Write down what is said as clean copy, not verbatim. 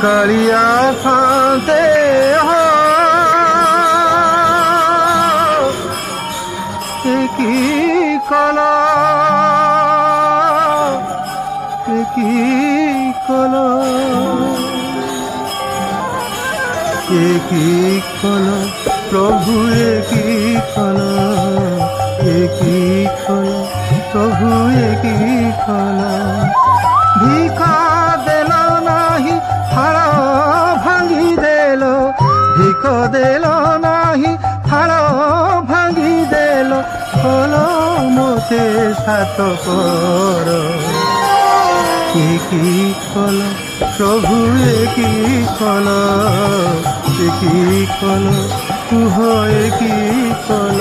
কালিয়া খাতে কি কলা কি কলা কি কলা প্রভু কি কলা কি কলা প্রভু কি কলা ভিকা দেল নাহি থাল ভাঙি দেল ভিক দেল নাহি থাল ভাঙি দেল কল মতে সাত কর কি কল প্রভু কি কল কি কল কুহ কি কল।